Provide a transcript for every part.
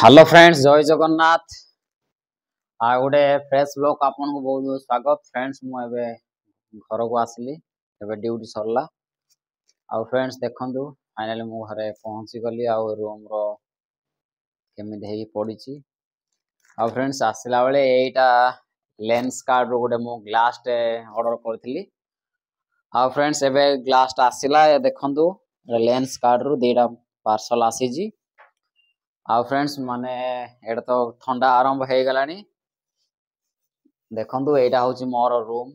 Hello friends जय जगन्नाथ आ गोटे fresh blog आपन को बहुत बहुत स्वागत फ्रेंड्स मु एबे घर को आसली एबे ड्यूटी सरला आ फ्रेंड्स देखंतु फाइनली मु घरे पहुंची गली आ रूम रो केमिति हेई पड़ी छी आ फ्रेंड्स आसला बेले एटा लेंस कार्ड रो गोटे मु ग्लास टे ऑर्डर करथिली आ फ्रेंड्स एबे ग्लास टा आसिला देखंतु लेंस कार्ड रो देटा पार्सल आसी जी आ फ्रेंड्स माने एटा तो ठंडा आरंभ हो गलानी देखंतु एटा होची मोर रूम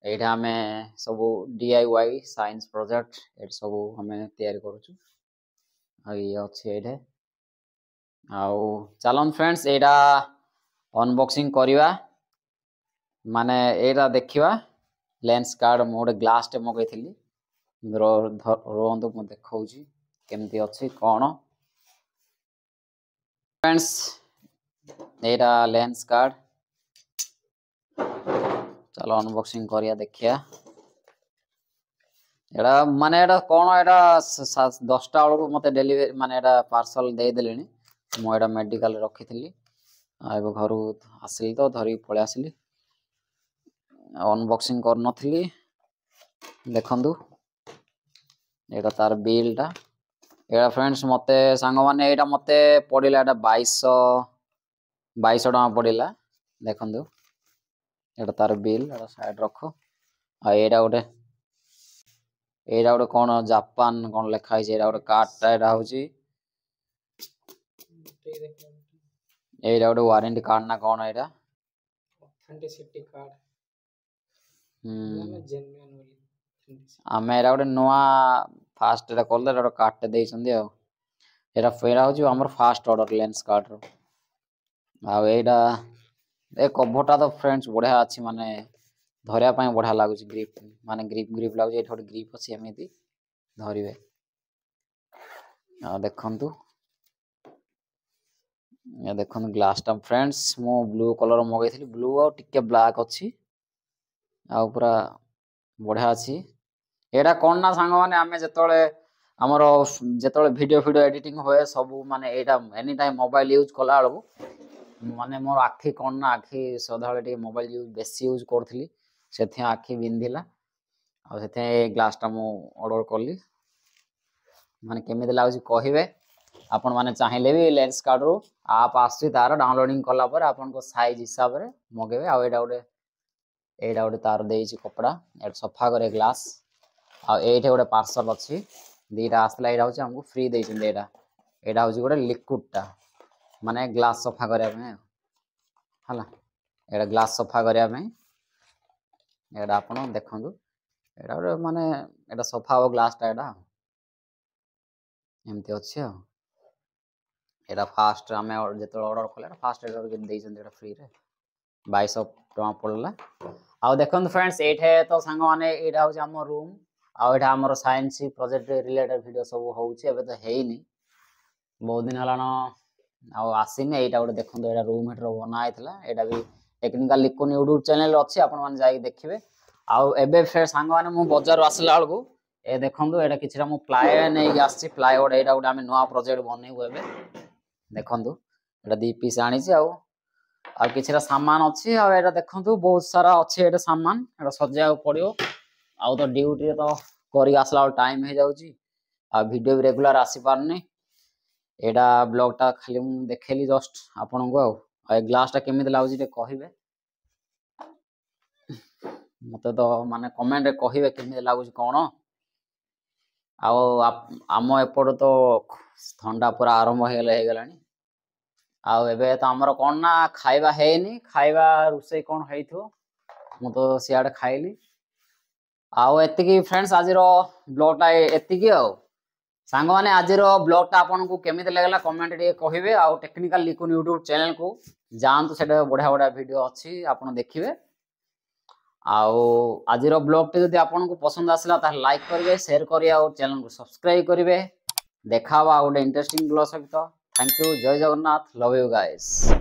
एटा हमें सब डीआईवाई साइंस प्रोजेक्ट एट सब हमें तैयारी करूछु आ ये अछि एठे आ चलन फ्रेंड्स एटा अनबॉक्सिंग करिवा माने एटा देखिवा लेंस कार्ड मोडे ग्लास टे मगैथिली रोंतु म देखौची केमती अछि कोन फ्रेंड्स एटा लेंस कार्ड चलो अनबॉक्सिंग करिया देखिया एटा माने एटा कोन एटा 10 टा बेलू मते डिलीवरी माने एटा पार्सल दे देलेनी मो एटा मेडिकल रखिथिली आ एबे घर आसिली तो धरी पळे आसिली अनबॉक्सिंग कर नथिली देखंदु एटा तार बिल टा एटा फ्रेंड्स मते सांग माने एटा मते पडिला एटा 2200 टका पडिला देखंदु एटा तार बिल एटा साइड रखो आ एटा गोटे कोन जापान कोन लेखा है एटा गोटे कार्ड टा एटा होची एटा गोटे वारंटी कार्ड ना कोन एटा ऑथेंटिसिटी कार्ड आमे एटा गोटे नोआ फास्ट एटा कोल एटा कार्ड टे देइछंदी आ एटा फेरा होची हमर फास्ट ऑर्डर लेंस कार्ड रो आ एटा ए कभरटा तो फ्रेंड्स बढ़िया अछि माने धरिया पय बढ़िया लागुची ग्रिप माने ग्रिप लागुची एठो ग्रिप अछि एमिति धरिबे आ देखंतु या देखन ग्लास टा फ्रेंड्स मो ब्लू कलर मगैथिली ब्लू आ टिके ब्लैक अछि आ पूरा बढ़िया अछि एटा कोन ना सांग माने आमे जतोळे हमरो जतोळे वीडियो एडिटिंग होए सब माने एटा एनी टाइम मोबाइल यूज कला अलबो माने मोर आखी कोन ना आखी सदाळे मोबाइल यूज बेसी यूज करथिली सेथे आखी बिंदिला आ सेथे ग्लास टा मो ऑर्डर करली माने केमिति लागुची कहिबे आपण माने चाहिले भी लेंस कार्ड रो आप आसी तार डाउनलोडिंग कला पर आपण को साइज हिसाब रे मगेबे आ एटा गोटे तार देइची कपड़ा एटा सफा करे ग्लास आ एठे गोटे पार्सल अछि दीटा आसला एटा होची हमको फ्री देइछन एटा होची गोटे लिक्विड टा माने ग्लास सफा करे में हला एटा ग्लास सफा करे में एटा आपण देखंदु एटा माने एटा सफा हो ग्लास टा एटा एमती अछि एटा फास्ट हमें जेतो ऑर्डर कले फास्ट एटा देइछन एटा फ्री रे 2200 टका पड़ला आ देखंतु फ्रेंड्स एठे तो संग माने एटा होची हमर रूम आ एठा हमर साइंस प्रोजेक्ट रिलेटेड वीडियो सब होउची एबे तो हेइनी बहुत दिन हलानो आ आसीने एटा गोटे देखंतु एटा रूम हेटर बना आइतला एटा भी टेक्निकल लिकोन यूट्यूब चैनल अछि आपण माने जाई देखिबे आ एबे फेर संग माने मु बाजार आसला अलगु ए देखंतु एटा किछरा मु प्लाई नै आसी प्लाईवुड एटा गोटे हम नवा प्रोजेक्ट बनेबो एबे देखंतु एटा दी पीस आनी छी आ किछरा सामान अछि आ एटा देखंतु बहुत सारा अछि एटा सामान एटा सजाय पड़ियो आ तो ड्यूटी रे तो करी आसला टाइम हे जाउची आ वीडियो भी रेगुलर आसी पारनी एटा ब्लॉग टा खाली मु देखेली जस्ट आपन को आ ग्लास टा केमिति लागुची ते कहिबे मते तो माने कमेंट रे कहिबे केमिति लागुची कोन आ आम एपड़ तो ठंडा पूरा आरंभ हे गलानी आ एबे तो हमर कोन ना खाइबा हेनी खाइबा रुसई कोन हेइथो मु तो सियाड खाइली आ एति की फ्रेंड्स आज रो ब्लॉग टा एति की सांग माने आज रो ब्लॉग टा आपन को केमिति लागला कमेंट रे कहिबे आ टेक्निकल लिकोन यूट्यूब चैनल को जानतु सेटा बढ़िया वीडियो अछि आपन देखिबे आ आज रो ब्लॉग टे जदि आपन को पसंद आसला त लाइक करिवे शेयर करिया और चैनल को सब्सक्राइब करिवे देखावा गोटे इंटरेस्टिंग ब्लॉग सहित थैंक यू जय जगन्नाथ लव यू गाइस।